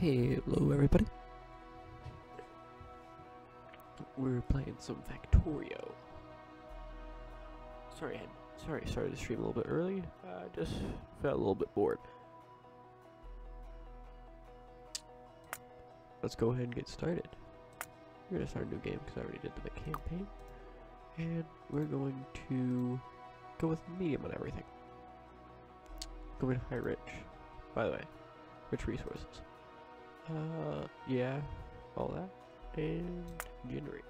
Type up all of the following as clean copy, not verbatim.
Hello everybody. We're playing some Factorio. Sorry, started the stream a little bit early. I just felt a little bit bored. Let's go ahead and get started. We're gonna start a new game because I already did the campaign. And we're going to go with medium on everything. Go with high rich. By the way, rich resources. Yeah, all that, and generate.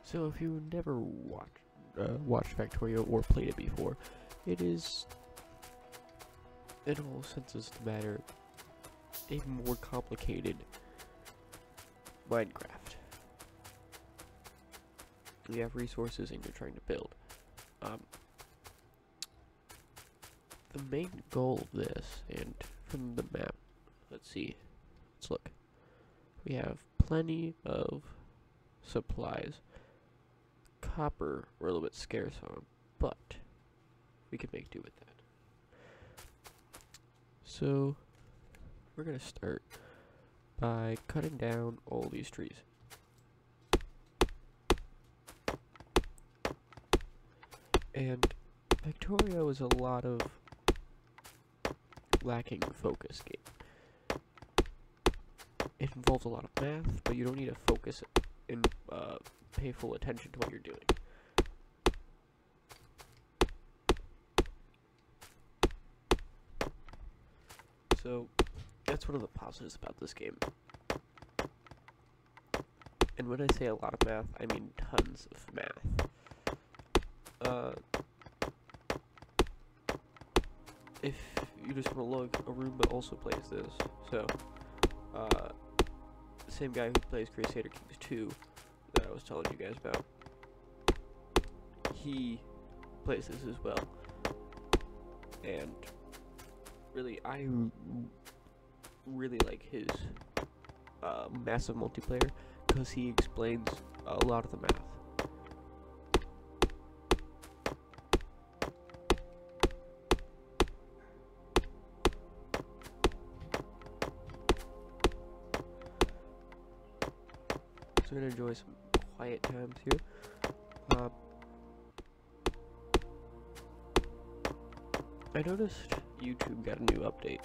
So if you never watched Factorio or played it before, it is, in all senses of the matter, a more complicated Minecraft. You have resources and you're trying to build. The main goal of this, and from the map, let's look. We have plenty of supplies. Copper we're a little bit scarce on, but we can make do with that. So we're gonna start by cutting down all these trees. And Factorio is a lot of lacking focus game. It involves a lot of math, but you don't need to focus and pay full attention to what you're doing. So that's one of the positives about this game. And when I say a lot of math, I mean tons of math. If you just want to look, Aruba also plays this. So, the same guy who plays Crusader Kings 2 that I was telling you guys about, he plays this as well. And really, I really like his massive multiplayer because he explains a lot of the math. So we're gonna enjoy some quiet times here. I noticed YouTube got a new update,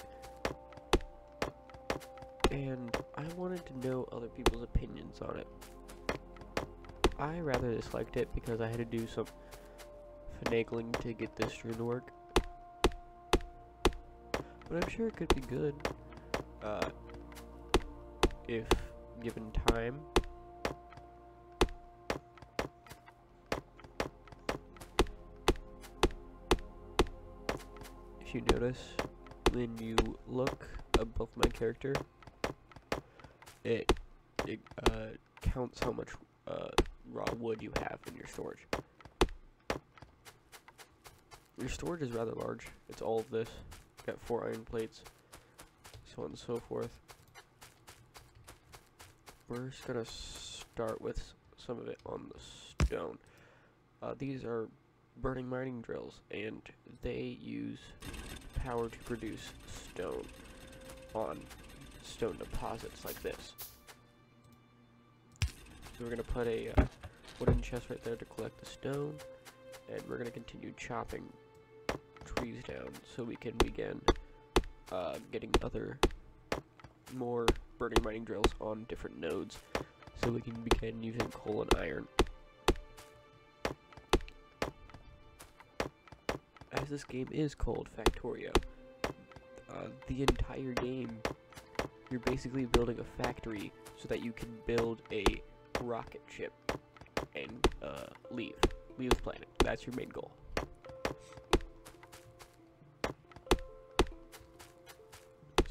and I wanted to know other people's opinions on it. I rather disliked it because I had to do some finagling to get this stream to work, but I'm sure it could be good if given time. If you notice, when you look above my character, it counts how much raw wood you have in your storage. Your storage is rather large. It's all of this. Got 4 iron plates, so on and so forth. We're just gonna start with some of it on the stone. These are burning mining drills, and they use power to produce stone on stone deposits like this. So we're going to put a wooden chest right there to collect the stone, and we're going to continue chopping trees down so we can begin getting more burning mining drills on different nodes, so we can begin using coal and iron. As this game is called Factorio, the entire game, you're basically building a factory so that you can build a rocket ship and leave the planet. That's your main goal.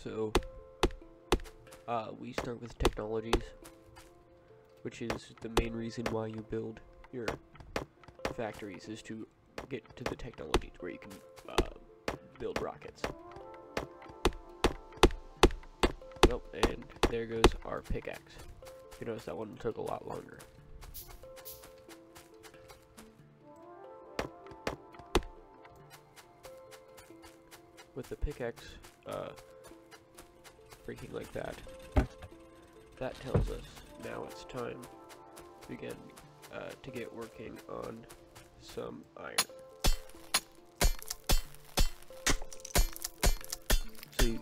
So, we start with technologies, which is the main reason why you build your factories, is to get to the technologies where you can build rockets. Nope, and there goes our pickaxe. You notice that one took a lot longer. With the pickaxe, breaking like that, that tells us now it's time to begin to get working on some iron. So you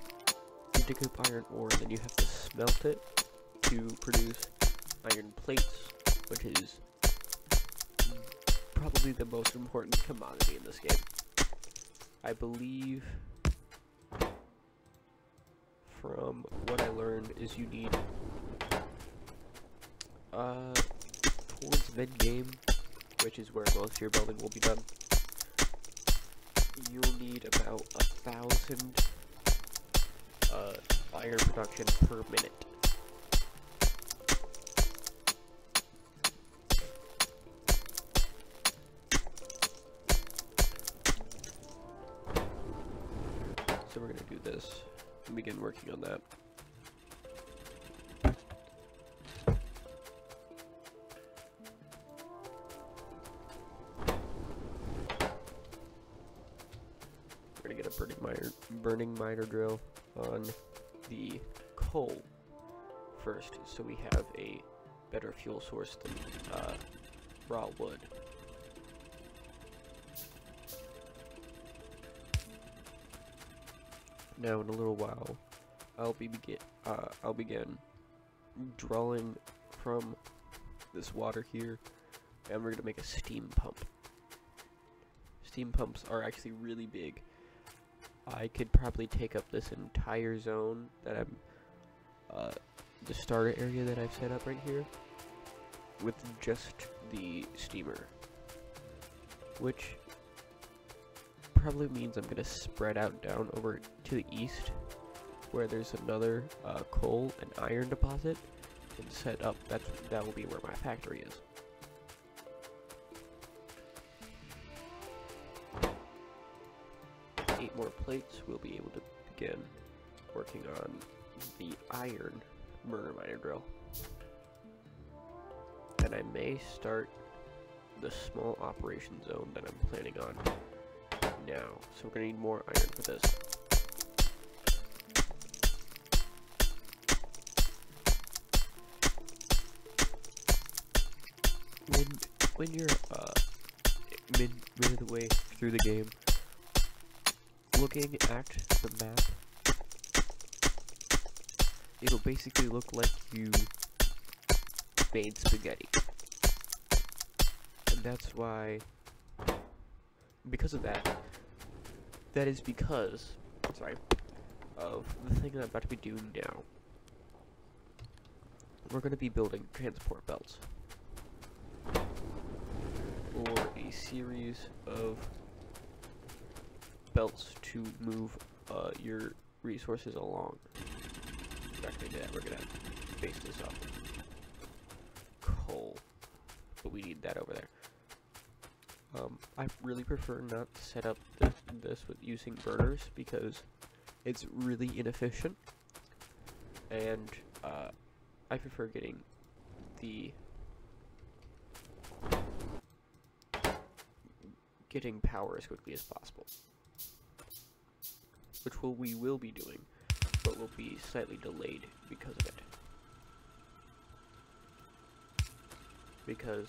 dig up iron ore, then you have to smelt it to produce iron plates, which is probably the most important commodity in this game. I believe, from what I learned, is you need towards mid-game, which is where most of your building will be done, you'll need about 1,000 iron production per minute. So we're gonna do this and begin working on that. We're gonna get a burning miner drill on the coal first, so we have a better fuel source than raw wood. Now in a little while, I'll begin drawing from this water here, and we're gonna make a steam pump. Steam pumps are actually really big. I could probably take up this entire zone that I'm, the starter area that I've set up right here, with just the steamer, which probably means I'm gonna spread out down over to the east, where there's another coal and iron deposit, and set up. That will be where my factory is. 8 more plates, we'll be able to begin working on the iron burner miner drill. And I may start the small operation zone that I'm planning on now. So we're gonna need more iron for this. When you're mid of the way through the game, looking at the map, it'll basically look like you made spaghetti. And that's why, because of that, that is because, sorry, of the thing that I'm about to be doing now. We're going to be building transport belts, or a series of belts to move your resources along. After that, we're gonna base this up. Coal, but we need that over there. I really prefer not to set up this with using burners because it's really inefficient, and I prefer getting power as quickly as possible, which we will be doing, but will be slightly delayed because of it. Because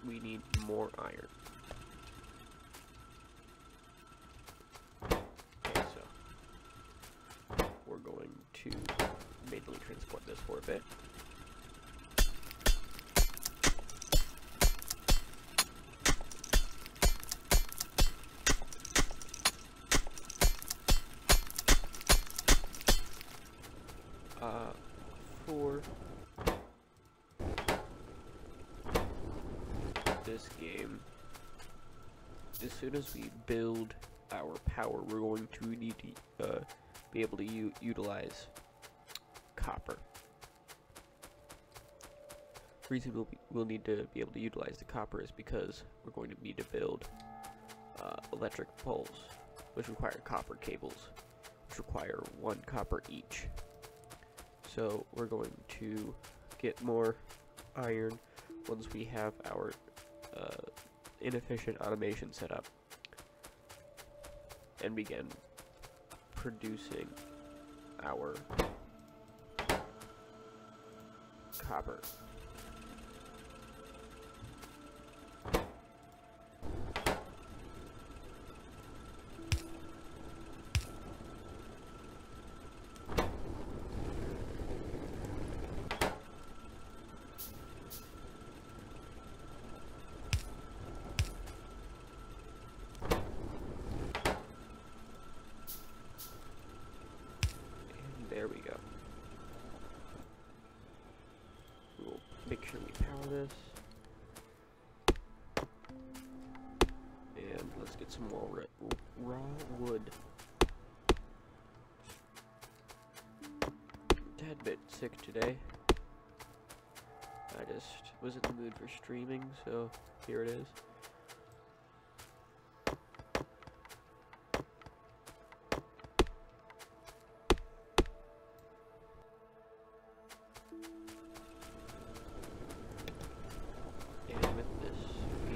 we need more iron. Okay, so we're going to manually transport this for a bit. For this game, as soon as we build our power, we're going to need to be able to utilize copper. The reason we'll need to be able to utilize the copper is because we're going to need to build electric poles, which require copper cables, which require 1 copper each. So we're going to get more iron once we have our inefficient automation set up and begin producing our copper. There we go. We'll make sure we power this. And let's get some more raw wood. Tad bit sick today. I just was in the mood for streaming, so here it is. And with this, we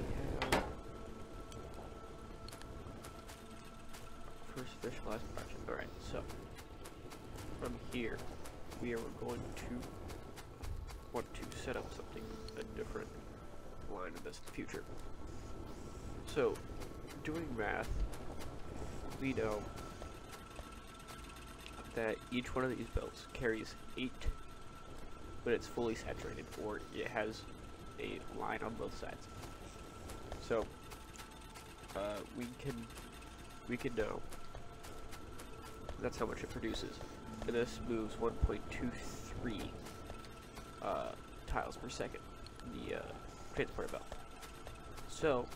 have first fish, last production. Alright, so from here, we are going to want to set up something, a different line in this future. So, doing math, we know that each one of these belts carries 8 when it's fully saturated, or it has a line on both sides. So, we can know that's how much it produces. And this moves 1.23 tiles per second, the transport belt. So,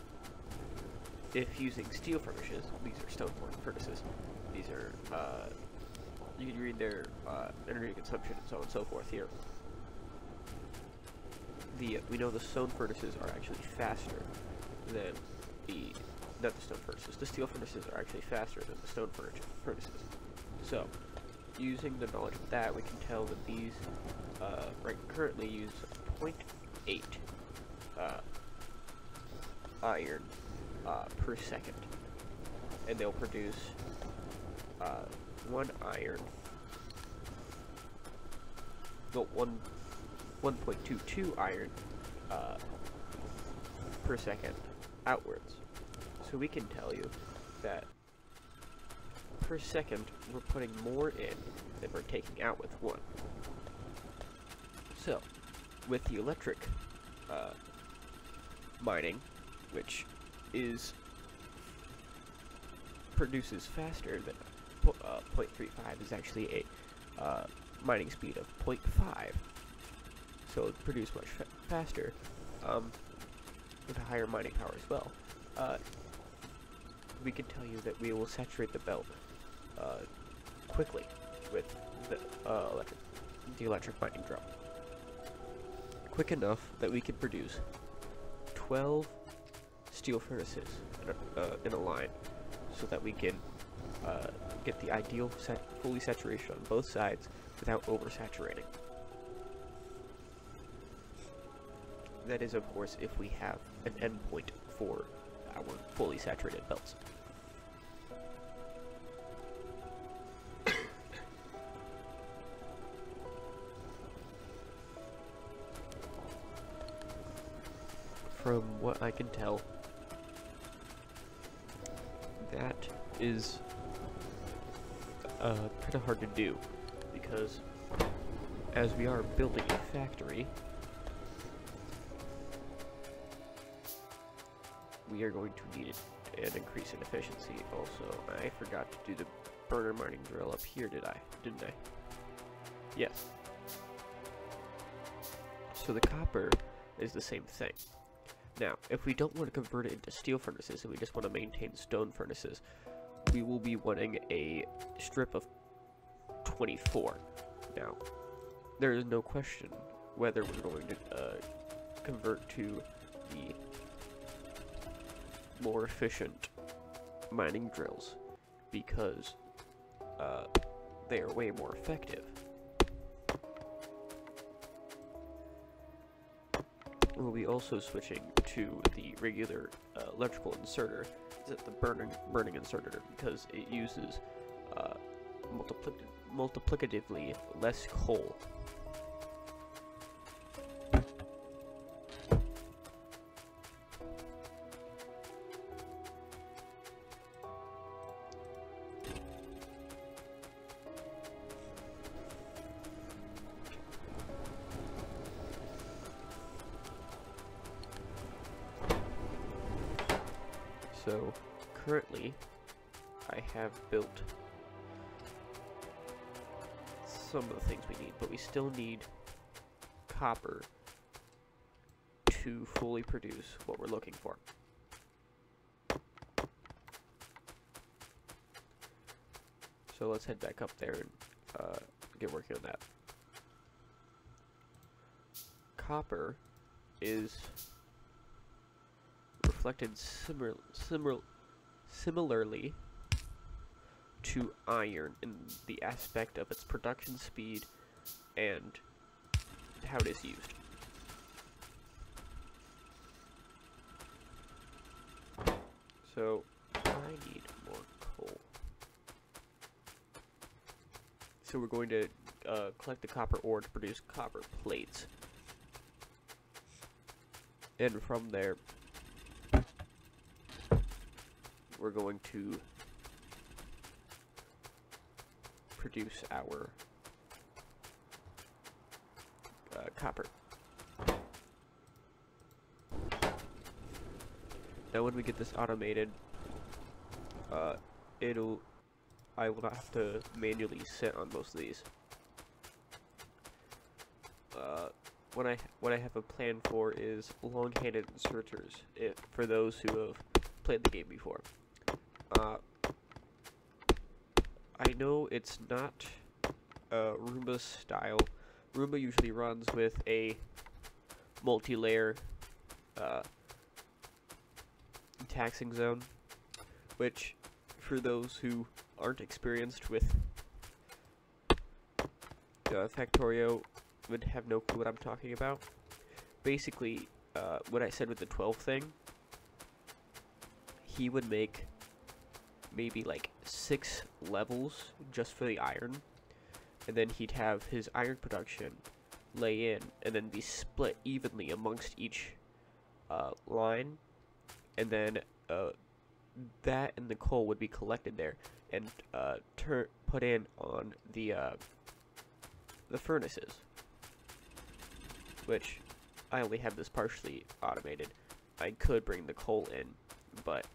if using steel furnaces, these are stone furnaces, these are, you can read their energy consumption and so on and so forth here. We know the stone furnaces are actually faster than not the stone furnaces, the steel furnaces are actually faster than the stone furnaces. So, using the knowledge of that, we can tell that these currently use 0.8 iron per second, and they'll produce 1 iron, no, 1.22 iron per second outwards. So we can tell you that per second we're putting more in than we're taking out with 1. So, with the electric mining, which produces faster than 0.35, is actually a mining speed of 0.5, so it produces much faster with a higher mining power as well. We can tell you that we will saturate the belt quickly with the electric mining drum. Quick enough that we can produce 12 steel furnaces in a line, so that we can get the ideal fully saturation on both sides without oversaturating. That is, of course, if we have an endpoint for our fully saturated belts. From what I can tell, that is kind of hard to do, because as we are building a factory, we are going to need an increase in efficiency. Also, I forgot to do the burner mining drill up here, didn't I? Yes. So the copper is the same thing. Now, if we don't want to convert it into steel furnaces and we just want to maintain stone furnaces, we will be wanting a strip of 24. Now, there is no question whether we're going to convert to the more efficient mining drills, because they are way more effective. We'll be also switching to the regular electrical inserter, the burning inserter, because it uses multiplicatively less coal. So currently I have built some of the things we need, but we still need copper to fully produce what we're looking for. So let's head back up there and get working on that. Copper is reflected similarly to iron in the aspect of its production speed and how it is used. So I need more coal. So we're going to collect the copper ore to produce copper plates. And from there, we're going to produce our copper. Now when we get this automated, I will not have to manually sit on most of these. What I have a plan for is long-handed inserters, for those who have played the game before. I know it's not Roomba's style. Roomba usually runs with a multi-layer taxing zone, which for those who aren't experienced with Factorio would have no clue what I'm talking about. Basically, what I said with the 12 thing, he would make maybe like 6 levels just for the iron, and then he'd have his iron production lay in and then be split evenly amongst each line, and then that and the coal would be collected there and put in on the furnaces, which I only have this partially automated. I could bring the coal in, but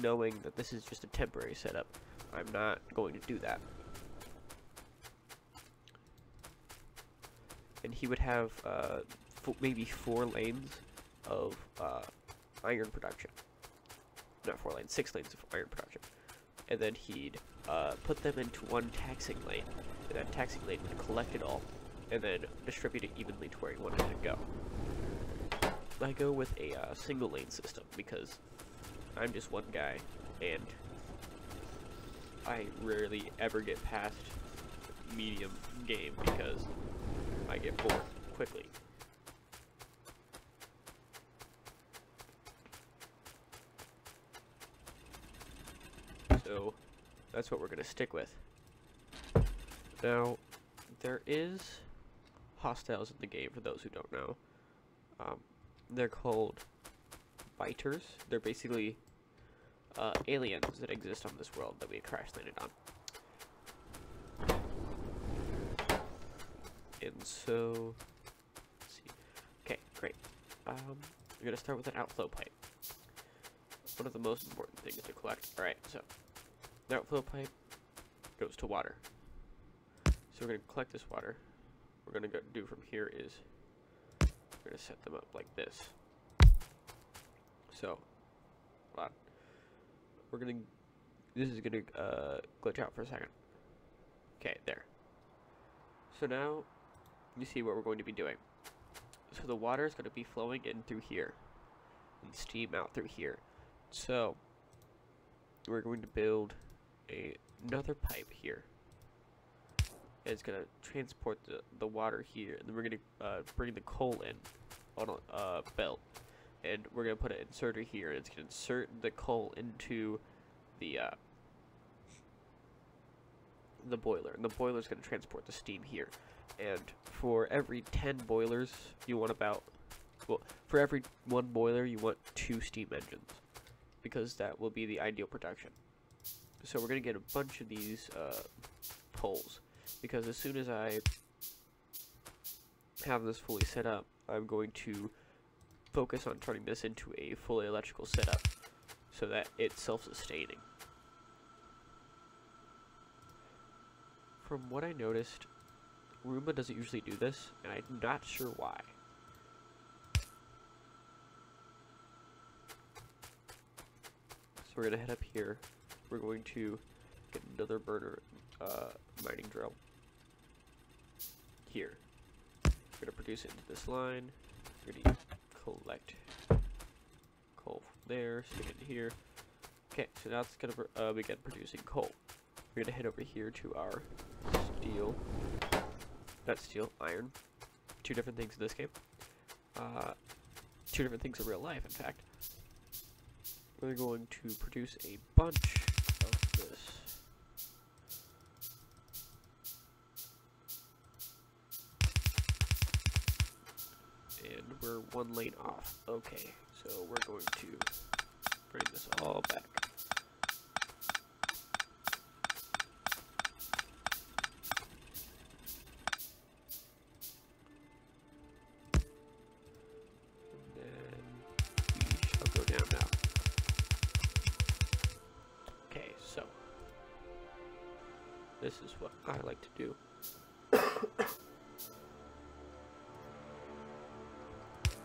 knowing that this is just a temporary setup, I'm not going to do that. And he would have maybe 4 lanes of iron production. Not 4 lanes, 6 lanes of iron production. And then he'd put them into one taxing lane, and that taxing lane would collect it all, and then distribute it evenly to where he wanted it to go. I go with a single lane system because I'm just one guy, and I rarely ever get past medium game because I get bored quickly. So that's what we're going to stick with. Now, there is hostiles in the game, for those who don't know. They're called biters. They're basically aliens that exist on this world that we crash landed on. And so, let's see. Okay, great. We're going to start with an outflow pipe. One of the most important things to collect. Alright, so the outflow pipe goes to water. So we're going to collect this water. What we're going to do from here is we're going to set them up like this. So, hold on. We're going to, this is going to glitch out for a second. Okay, there. So now, you see what we're going to be doing. So the water is going to be flowing in through here, and steam out through here. So, we're going to build another pipe here. And it's going to transport the water here, and then we're going to bring the coal in on a belt. And we're going to put an inserter here, and it's going to insert the coal into the boiler. And the boiler is going to transport the steam here. And for every 10 boilers, you want about, well, for every 1 boiler, you want 2 steam engines, because that will be the ideal production. So we're going to get a bunch of these poles, because as soon as I have this fully set up, I'm going to focus on turning this into a fully electrical setup. so that it's self-sustaining. From what I noticed, Roomba doesn't usually do this, and I'm not sure why. So we're gonna head up here. We're going to get another burner mining drill here. We're gonna produce it into this line. We're gonna collect coal from there, stick it in here. Okay, so now it's gonna begin producing coal. We're gonna head over here to our steel. Not steel, iron. Two different things in this game. Two different things in real life, in fact. We're going to produce a bunch of this. And we're one lane off. Okay, so we're going to bring this all back. This is what I like to do.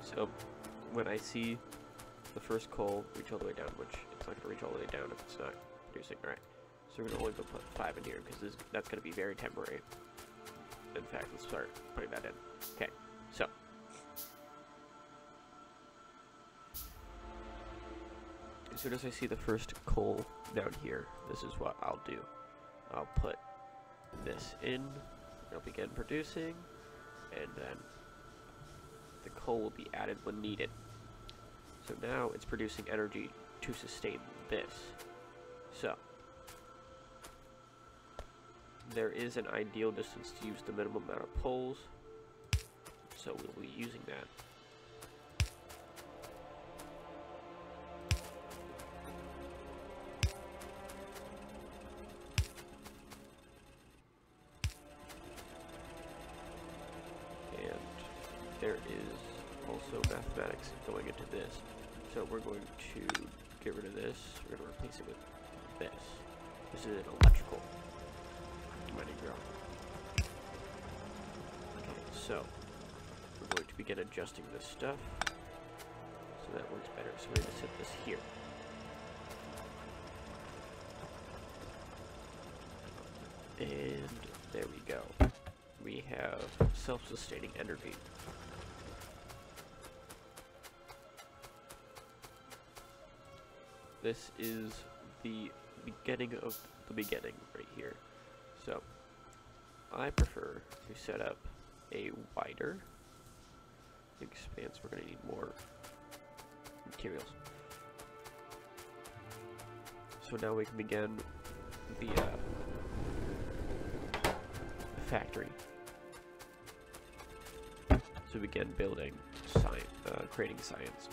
So, when I see the first coal reach all the way down, which it's not going to reach all the way down if it's not producing, right? So we're going to only put 5 in here, because that's going to be very temporary. In fact, let's start putting that in. Okay, so. As soon as I see the first coal down here, this is what I'll do. I'll put this in, it'll begin producing, and then the coal will be added when needed. So now it's producing energy to sustain this. So there is an ideal distance to use the minimum amount of poles, so we'll be using that. There is also mathematics going into this. So we're going to get rid of this. We're going to replace it with this. This is an electrical mining drill. Okay, so we're going to begin adjusting this stuff so that works better. So we're going to set this here. And there we go. We have self-sustaining energy. This is the beginning of the beginning right here. So I prefer to set up a wider expanse. We're going to need more materials. So now we can begin the factory. So begin building science, creating science.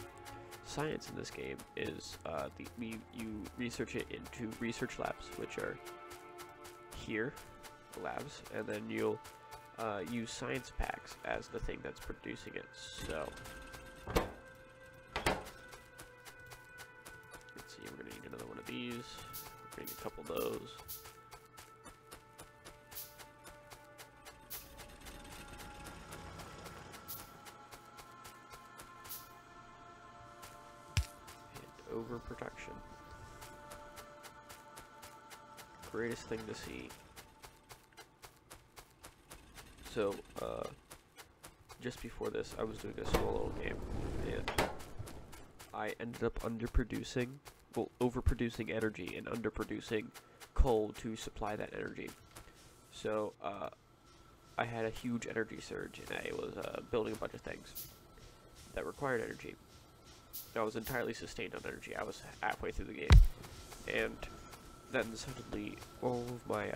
Science in this game is you research it into research labs, which are here, the labs, and then you'll use science packs as the thing that's producing it. So let's see, we're gonna need another one of these. We're gonna need a couple of those. Overproduction. Greatest thing to see. So, just before this, I was doing a small little game, and I ended up underproducing, well, overproducing energy and underproducing coal to supply that energy. So, I had a huge energy surge, and I was building a bunch of things that required energy. I was entirely sustained on energy. I was halfway through the game, and then suddenly all of my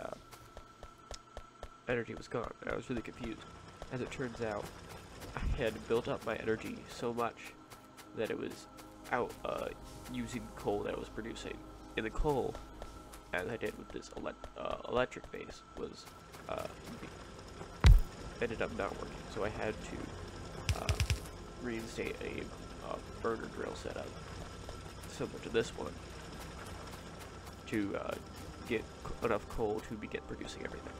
energy was gone, and I was really confused. As it turns out, I had built up my energy so much that it was out using coal that I was producing. And the coal, as I did with this electric base, was ended up not working. So I had to reinstate a burner drill setup similar to this one, to get enough coal to begin producing everything.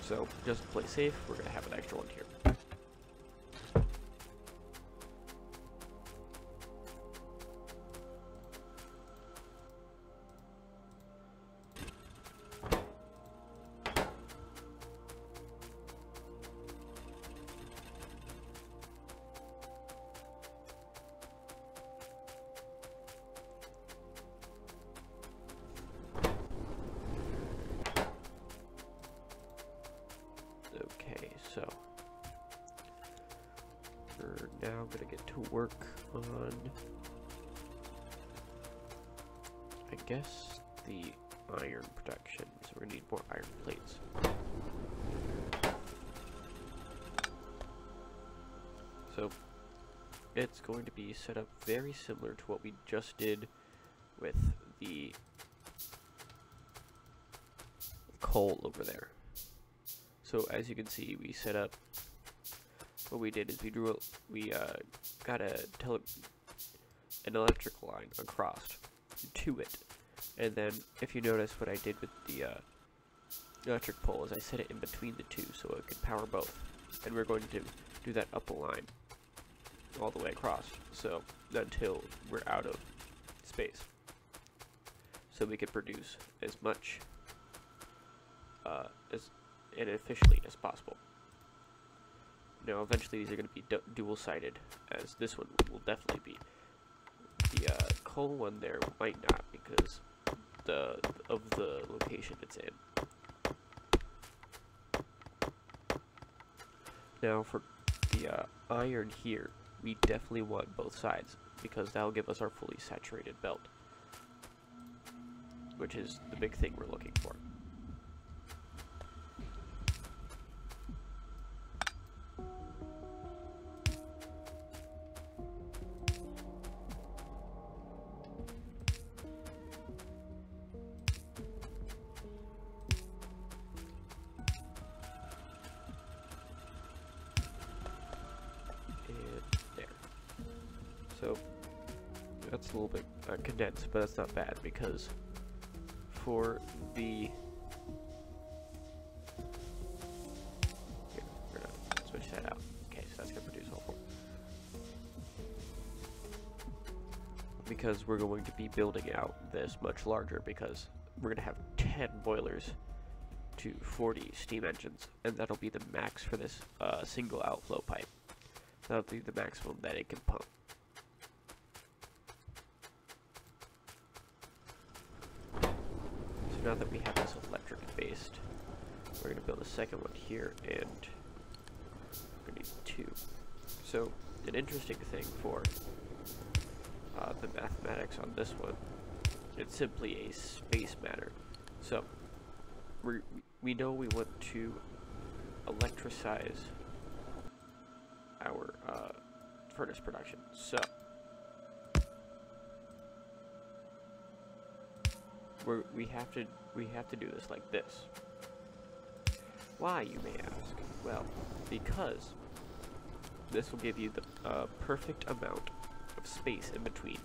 So, just to play safe, we're going to have an extra one here. Okay, so we're now gonna get to work on, I guess, the iron production. So we're gonna need more iron plates. So it's going to be set up very similar to what we just did with the coal over there. So as you can see, we set up, what we did is we got an electrical line across to it. And then if you notice what I did with the electric pole is I set it in between the two so it could power both. And we're going to do that up a line all the way across, so until we're out of space. So we can produce as much and efficiently as possible. Now, eventually these are going to be dual-sided, as this one will definitely be. The coal one there might not, because of the location it's in. Now, for the iron here, we definitely want both sides, because that'll give us our fully saturated belt, which is the big thing we're looking for. So that's a little bit condensed, but that's not bad, because for the here, we're gonna switch that out. Okay, so that's gonna produce all four. Because we're going to be building out this much larger, because we're gonna have 10 boilers to 40 steam engines, and that'll be the max for this single outflow pipe. That'll be the maximum that it can pump. Now that we have this electric based, we're going to build a second one here, and we're going to need 2. So, an interesting thing for the mathematics on this one, it's simply a space matter. So, we know we want to electricize our furnace production. So, we have to do this like this. Why, you may ask? Well, because this will give you the perfect amount of space in between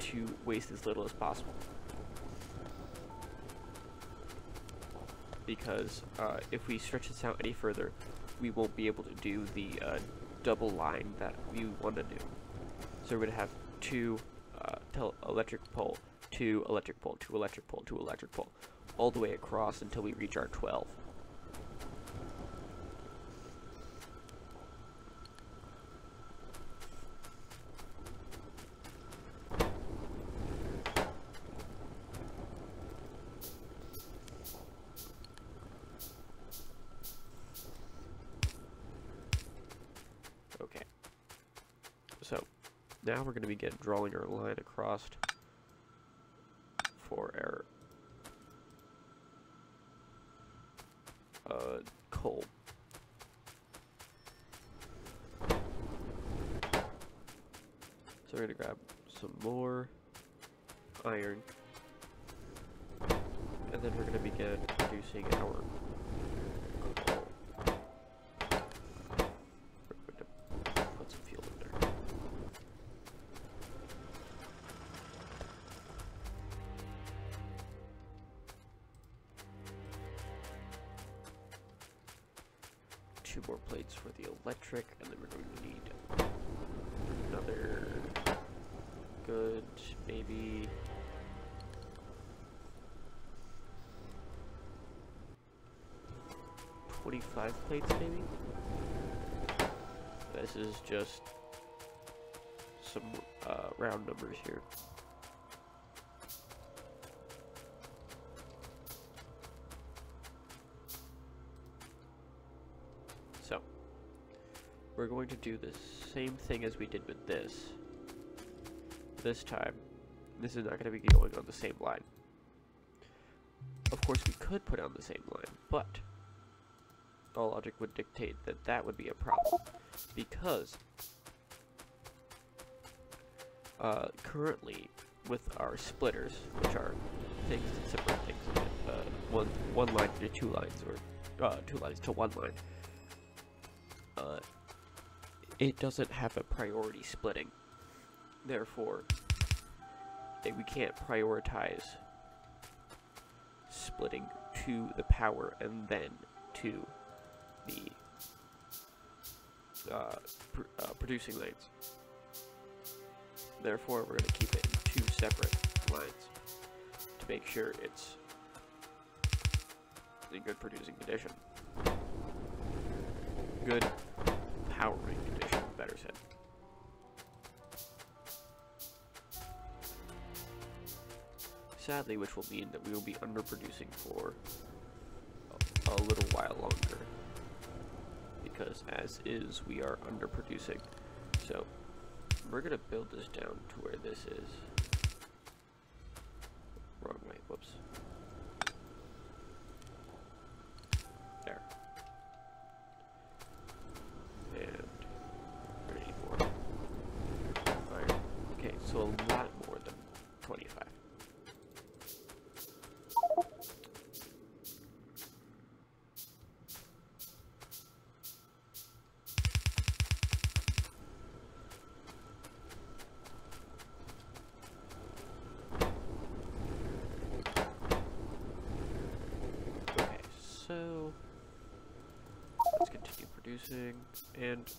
to waste as little as possible. Because if we stretch this out any further, we won't be able to do the double line that we want to do. So we're going to have 2 electric pole, 2 electric pole, 2 electric pole, 2 electric pole, all the way across until we reach our 12. Okay. So, now we're going to begin drawing our line across for our coal. So we're going to grab some more iron, and then we're going to begin producing our coal. We're going to put some fuel in there. 2 more plates for the electric, and then we're going to need another good, maybe 25 plates, maybe? This is just some round numbers here. So, we're going to do the same thing as we did with this. This time, this is not going to be going on the same line. Of course, we could put on the same line, but all logic would dictate that that would be a problem, because currently with our splitters, which are things that separate things, one line to 2 lines, or 2 lines to 1 line, it doesn't have a priority splitting. Therefore, we can't prioritize splitting to the power and then to the producing lanes. Therefore, we're going to keep it in 2 separate lines to make sure it's in good producing condition. Good powering condition, better said. Sadly, which will mean that we will be underproducing for a little while longer, because as is, we are underproducing. So we're gonna build this down to where this is. Wrong way, whoops. There. And we're gonna need more iron. Okay, so a lot more than 25. So let's continue producing, and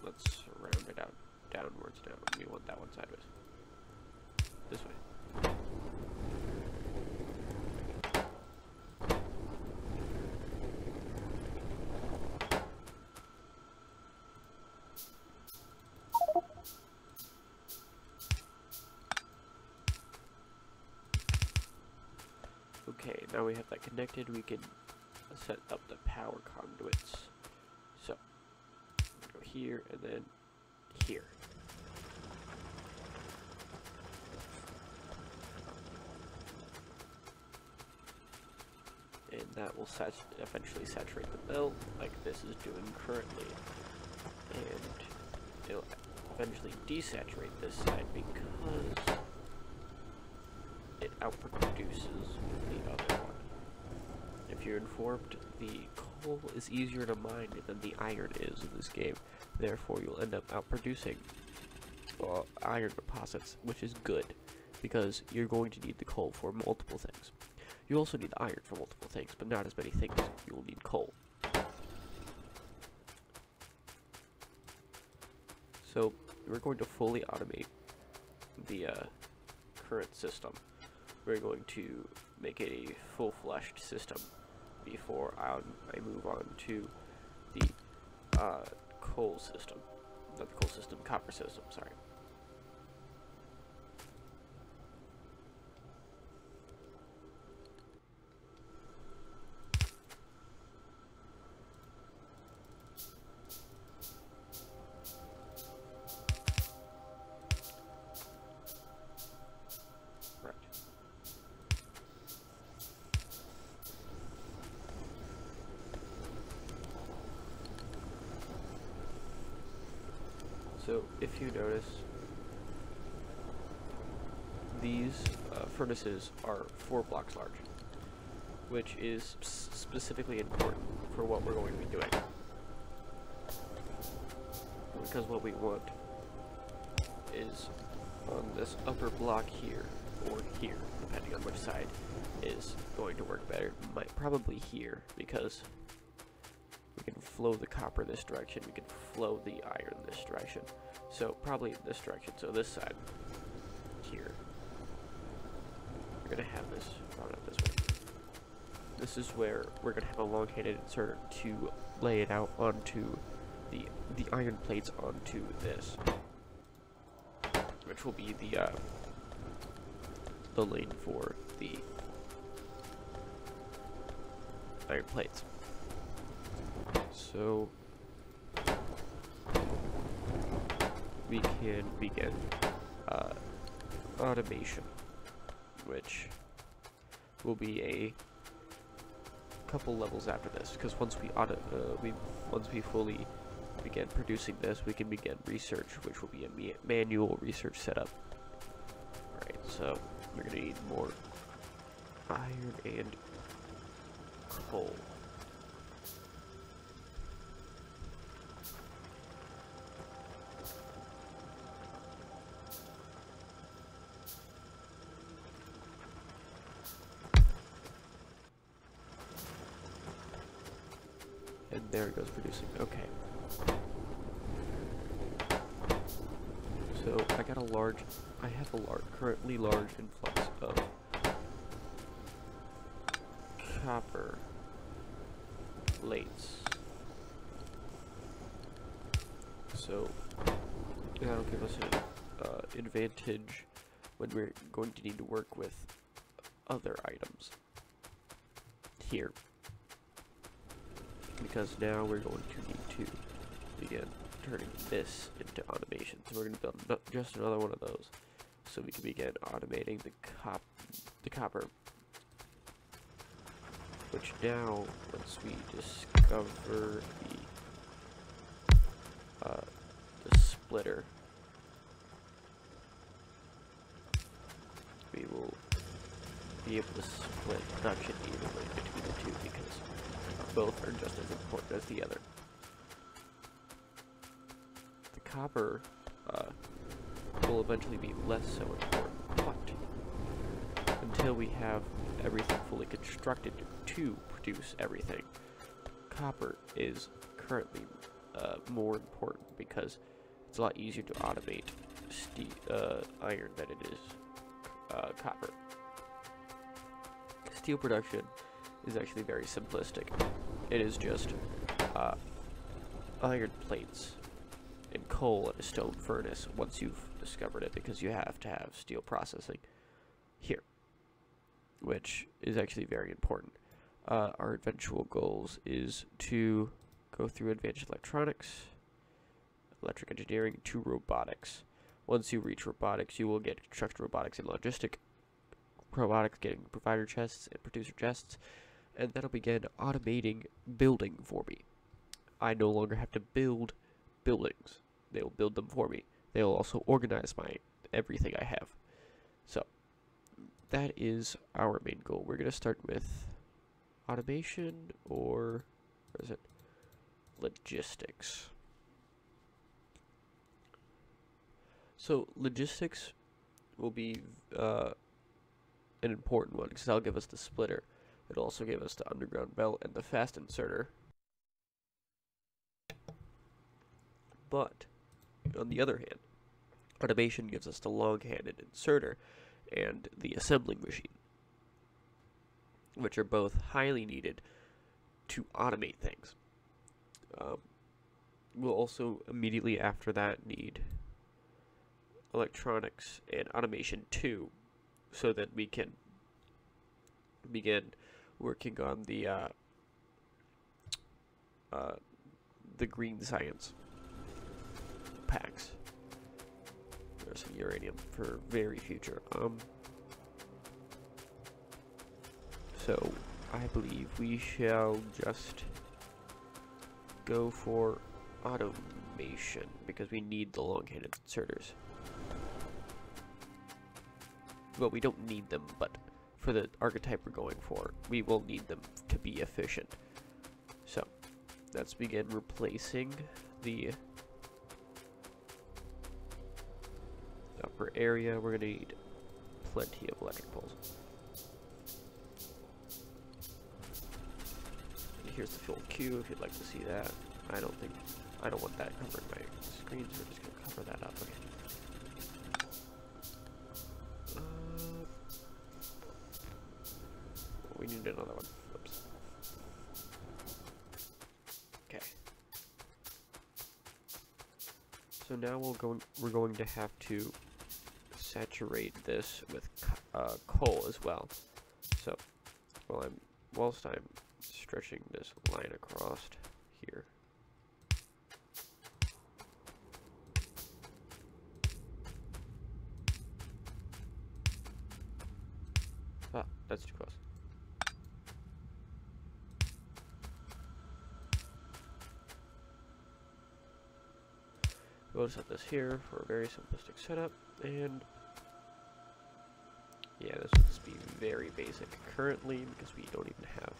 let's round it out downwards now. We want that one sideways. This way. Okay, now we have that connected, we can set up the power conduits. So, go here and then here. And that will eventually saturate the belt, like this is doing currently. And it'll eventually desaturate this side because it outproduces the other one. If you're informed, the coal is easier to mine than the iron is in this game. Therefore, you'll end up outproducing iron deposits, which is good, because you're going to need the coal for multiple things. You also need the iron for multiple things, but not as many things. You will need coal. So, we're going to fully automate the current system. We're going to make it a full-fleshed system before I move on to the coal system. Not the coal system, copper system, sorry. So, if you notice, these furnaces are 4 blocks large, which is specifically important for what we're going to be doing. Because what we want is on this upper block here or here, depending on which side is going to work better. Probably here, because we can flow the copper this direction, we can flow the iron this direction. So probably this direction, so this side here. We're gonna have this run up this way. This is where we're gonna have a long-handed inserter to lay it out onto the iron plates onto this, which will be the lane for the iron plates. So we can begin automation, which will be a couple levels after this, because once we fully begin producing this, we can begin research, which will be a manual research setup. Alright, so we're gonna need more iron and coal. And there it goes producing. Okay. So I have a currently large influx of copper plates. So that'll give us an advantage when we're going to need to work with other items here. Because now we're going to need to begin turning this into automation. So we're going to build just another one of those, so we can begin automating the copper. Which now, once we discover the splitter, we will be able to split production evenly between the two, because both are just as important as the other. The copper will eventually be less so important, but until we have everything fully constructed to produce everything, copper is currently more important, because it's a lot easier to automate iron than it is copper. Steel production is actually very simplistic. It is just iron plates and coal in a stone furnace once you've discovered it, because you have to have steel processing here, which is actually very important. Our eventual goals is to go through advanced electronics, electric engineering, to robotics. Once you reach robotics, you will get construction robotics and logistic robotics, getting provider chests and producer chests, and that'll begin automating building for me. I no longer have to build buildings. They will build them for me. They will also organize everything I have. So that is our main goal. We're going to start with automation, or is it logistics? So logistics will be an important one, because that'll give us the splitter. It'll also give us the underground belt and the fast inserter. But on the other hand, automation gives us the long-handed inserter and the assembling machine, which are both highly needed to automate things. We'll also immediately after that need electronics and automation too, so that we can begin working on the green science packs. There's some uranium for very future. So I believe we shall just go for automation, because we need the long-handed inserters. Well, we don't need them, but for the archetype we're going for, we will need them to be efficient. So let's begin replacing the upper area. We're going to need plenty of electric poles. And here's the fuel queue if you'd like to see that. I don't want that covering my screen, so we're just gonna cover that up. Okay. We need another one. Oops. Okay. So now we're going to have to saturate this with coal as well. So whilst I'm stretching this line across here. Ah, that's too close. We'll set this here for a very simplistic setup, and yeah, this will just be very basic currently because we don't even have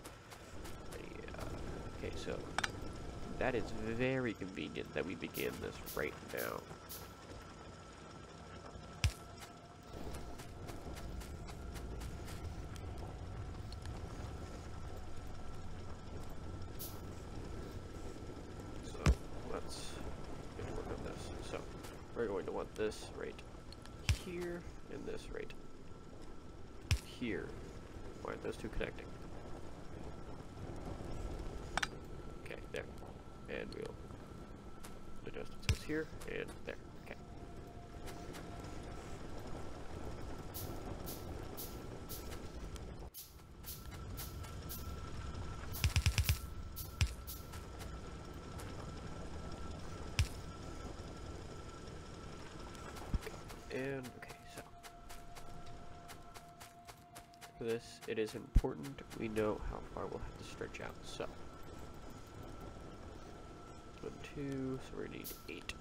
a, okay, so that is very convenient that we begin this right now. So let's get to work on this. So we're going to want this right here and this right here. Why aren't those two connecting? Okay, there. And we'll adjust it so it's here and there. Okay. And okay, so for this, it is important we know how far we'll have to stretch out. So 1, 2, so we need 8.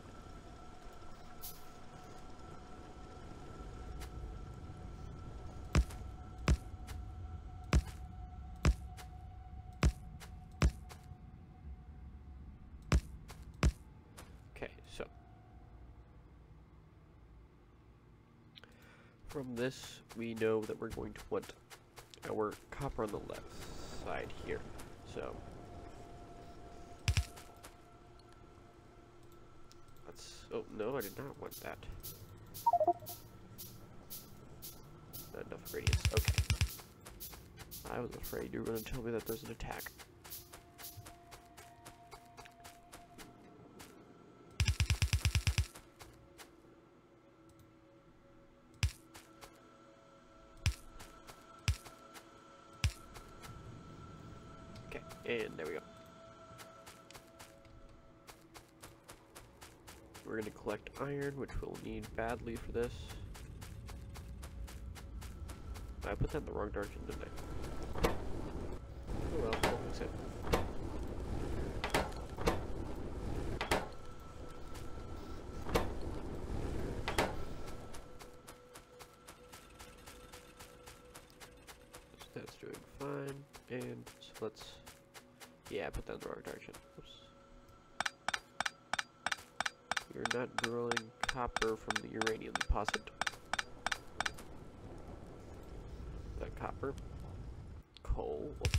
Okay, so from this, we know that we're going to want our copper on the left side here. So let's, oh no, I did not want that. Not enough radius. Okay. I was afraid you were going to tell me that there's an attack. Okay, and there we go. We're going to collect iron, which we'll need badly for this. I put that in the wrong direction, didn't I? Oh well, we'll fix it. So that's doing fine, and so let's, yeah, put that in the wrong direction. Oops. You're not drawing copper from the uranium deposit. That copper. Coal. Whoops.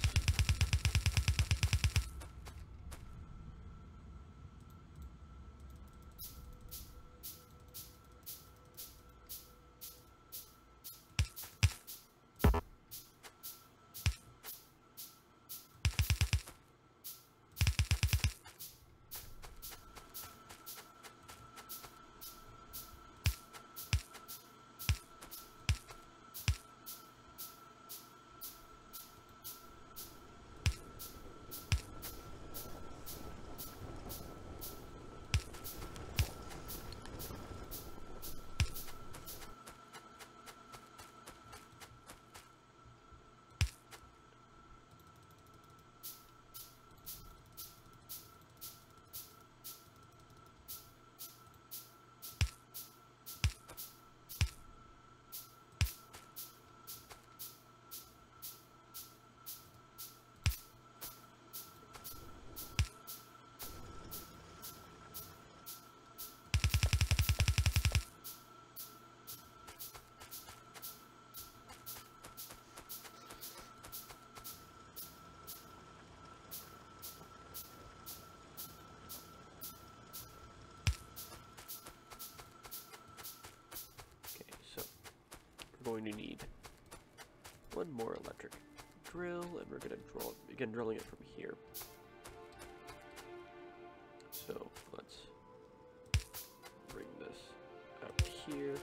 one more electric drill, and we're gonna begin drilling it from here. So let's bring this out here,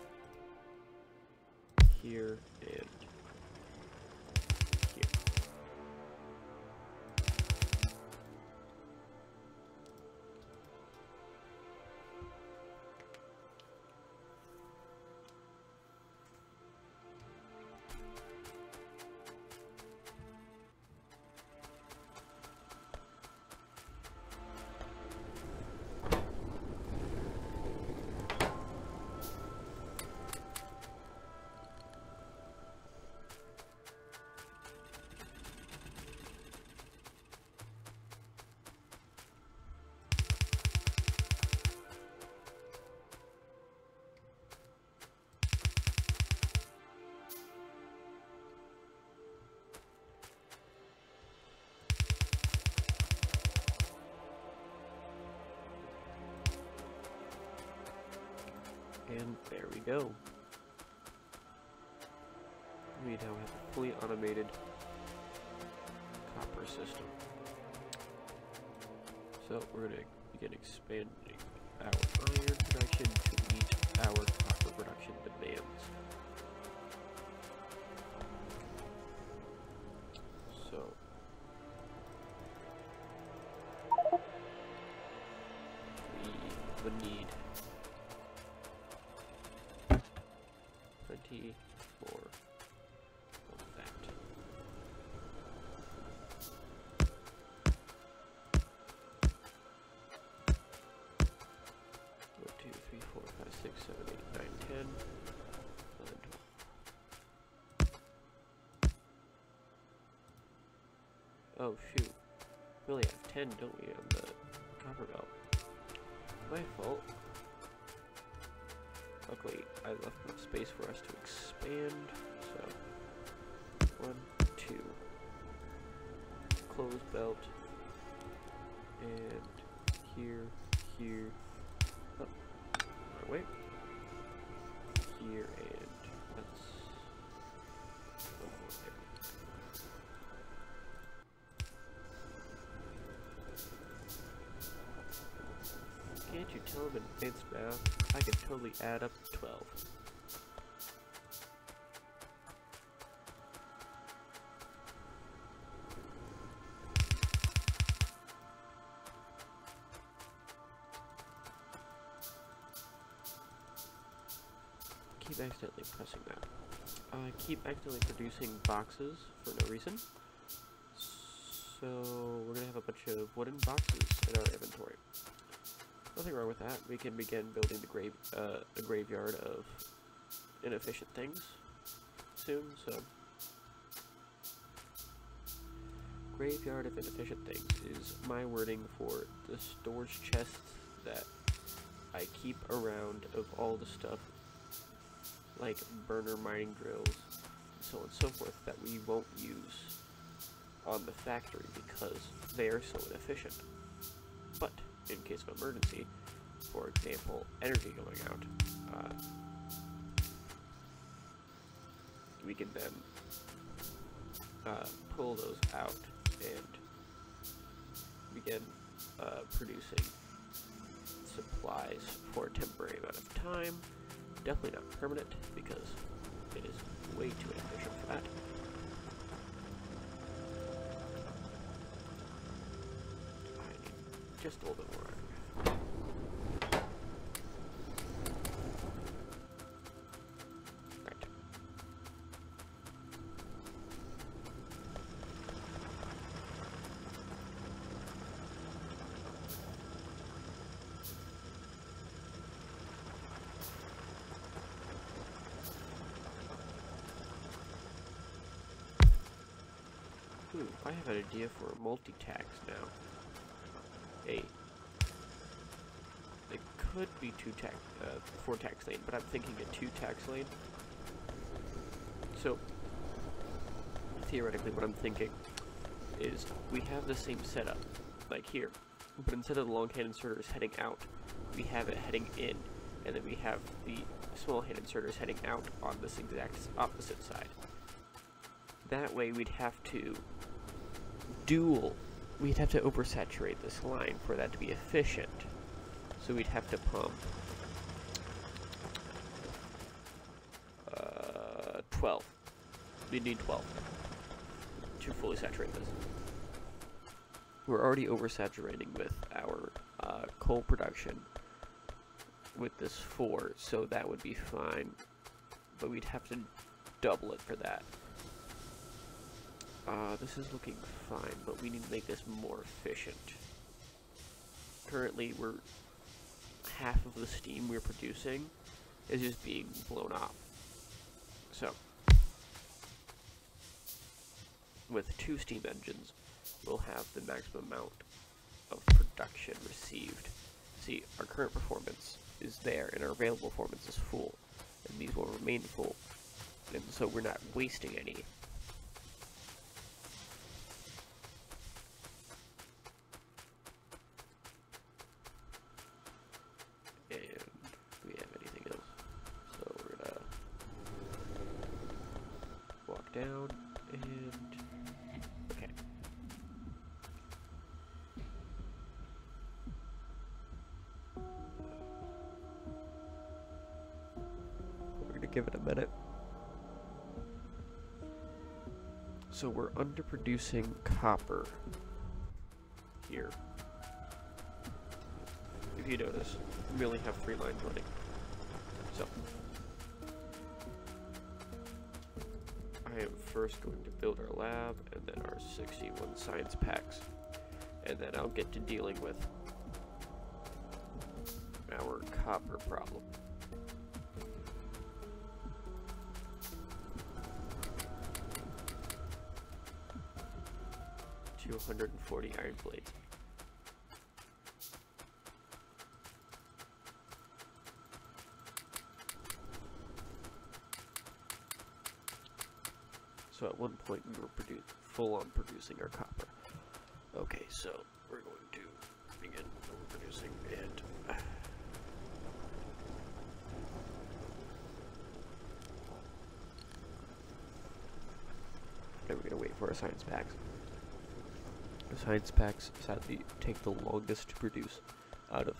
here, and here. And there we go. We now have a fully automated copper system. So we're going to begin expanding our iron production to meet our copper production demands. So we would need plenty more of that. 1, 2, 3, 4, 5, 6, 7, 8, 9, 10, 11, 12. Oh shoot. We only have 10, don't we, on the copper belt? My fault. Luckily, I left enough space for us to expand, so 1, 2, close belt, and here, oh, wrong way, here, and that's one more there. Can't you tell I'm in advanced math? I can totally add up to 12. Keep accidentally pressing that. I keep accidentally producing boxes for no reason. So we're gonna have a bunch of wooden boxes in our inventory. Nothing wrong with that. We can begin building the graveyard of inefficient things soon. So, graveyard of inefficient things is my wording for the storage chests that I keep around of all the stuff like burner mining drills, so on and so forth, that we won't use on the factory because they are so inefficient. But in case of emergency, for example, energy going out, we can then pull those out and begin producing supplies for a temporary amount of time. Definitely not permanent, because it is way too inefficient for that. I need just a little bit more iron. I have an idea for a multi-tax now. It could be 4-tax lane, but I'm thinking a 2-tax lane. So, theoretically what I'm thinking is we have the same setup, like here, but instead of the long hand inserters heading out, we have it heading in, and then we have the small hand inserters heading out on this exact opposite side. That way we'd have to we'd have to oversaturate this line for that to be efficient. So we'd have to pump 12. We'd need 12 to fully saturate this. We're already oversaturating with our coal production with this 4, so that would be fine. But we'd have to double it for that. This is looking fine, but we need to make this more efficient. Currently, half of the steam we're producing is just being blown off. So, with 2 steam engines, we'll have the maximum amount of production received. See, our current performance is there, and our available performance is full, and these will remain full, and so we're not wasting any. And do we have anything else? So we're gonna walk down, and okay. We're gonna give it a minute. So we're underproducing copper here. If you notice, we only have 3 lines running. So I am first going to build our lab and then our 61 science packs. And then I'll get to dealing with our copper problem. $240 iron plates. So at one point we were full on producing our copper. Okay, so we're going to begin overproducing, and then we're gonna wait for our science packs. The science packs sadly take the longest to produce out of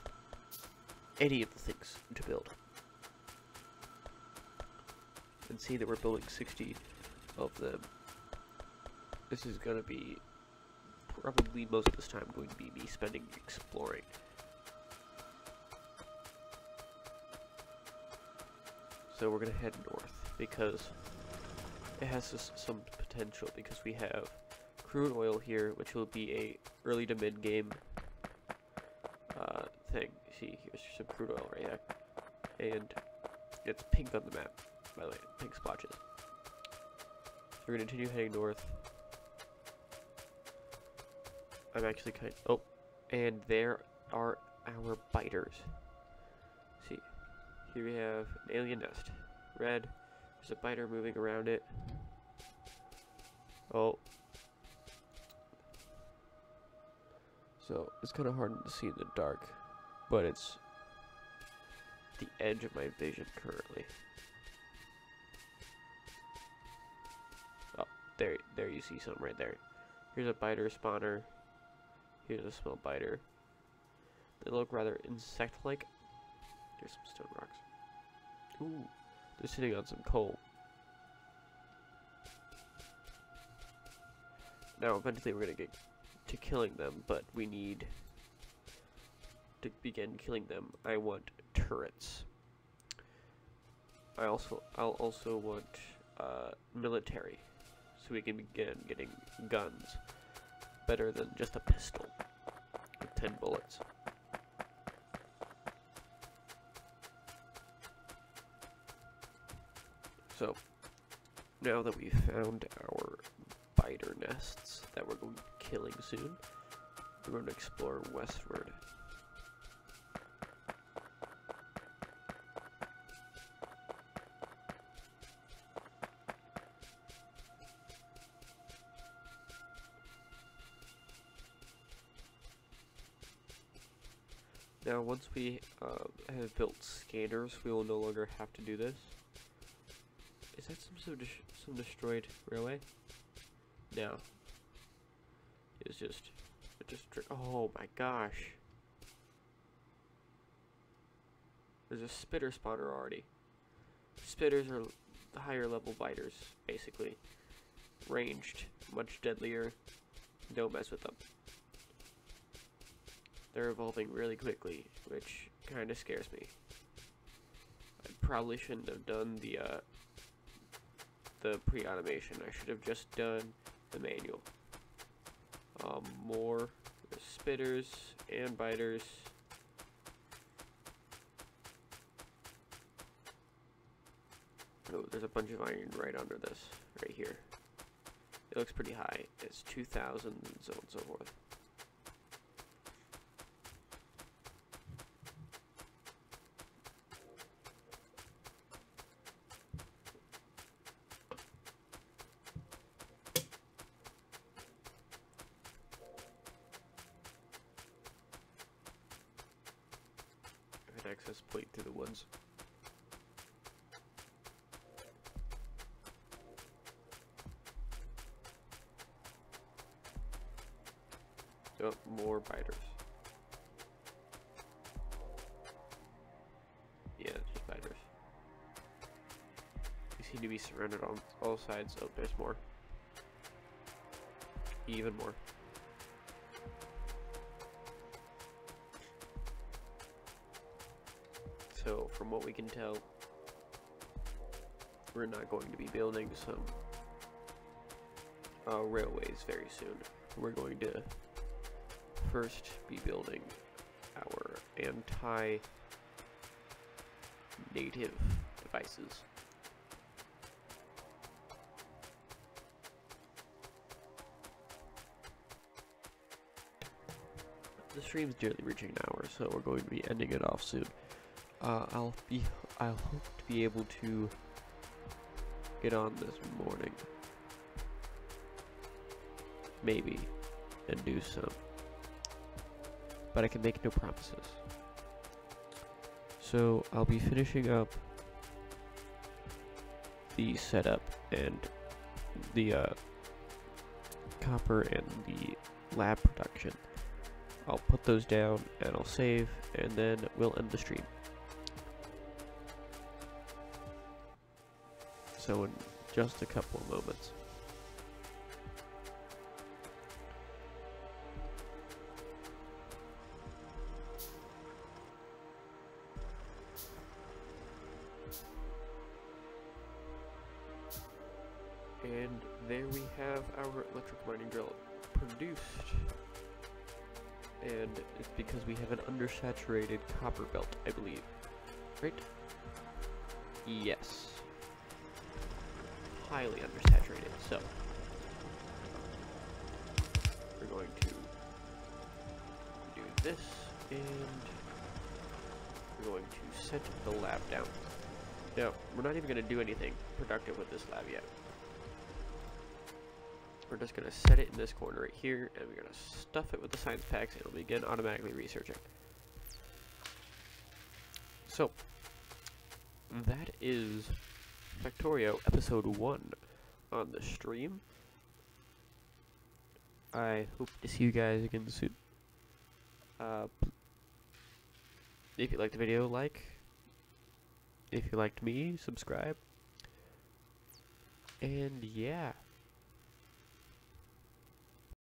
any of the things to build. And see that we're building 60 of them. This is gonna be probably most of this time going to be me spending exploring. So we're gonna head north because it has some potential, because we have crude oil here, which will be a early to mid game thing. See, here's some crude oil right here, and it's pink on the map, by the way, pink splotches. So we're gonna continue heading north. I'm actually oh, and there are our biters. See, here we have an alien nest, red. There's a biter moving around it. Oh. So it's kind of hard to see in the dark, but it's the edge of my vision currently. Oh, there you see something right there. Here's a biter spawner. Here's a small biter. They look rather insect-like. There's some stone rocks. Ooh, they're sitting on some coal. Now, eventually we're gonna get to killing them, but we need to begin killing them. I want turrets. I'll also want military, so we can begin getting guns. Better than just a pistol with 10 bullets. So, now that we've found our biter nests that we're going to be killing soon, we're going to explore westward. Now, once we have built scanners, we will no longer have to do this. Is that some destroyed railway? Now, it's just, oh my gosh. There's a spitter spawner already. Spitters are the higher level biters, basically. Ranged, much deadlier. Don't mess with them. They're evolving really quickly, which kind of scares me. I probably shouldn't have done the pre-automation. I should have just done the manual. More spitters and biters. Oh, there's a bunch of iron right under this, right here. It looks pretty high. It's 2,000 and so on and so forth. An access point through the woods. Oh, more biters. Yeah, just biters. We seem to be surrounded on all sides. Oh, there's more. Even more. So, from what we can tell, we're not going to be building some railways very soon. We're going to first be building our anti-native devices. The stream's nearly reaching an hour, so we're going to be ending it off soon. I'll hope to be able to get on this morning, maybe, and do some, but I can make no promises. So I'll be finishing up the setup and the copper and the lab production. I'll put those down and I'll save, and then we'll end the stream. So in just a couple of moments. And there we have our electric mining drill produced. And it's because we have an undersaturated copper belt, I believe. Right? Yes. Highly undersaturated, so we're going to do this, and we're going to set the lab down. Now, we're not even going to do anything productive with this lab yet. We're just going to set it in this corner right here, and we're going to stuff it with the science packs, and it'll begin automatically researching. So, that is Factorio episode 1 on the stream. I hope to see you guys again soon. If you liked the video, like. If you liked me, subscribe. And yeah.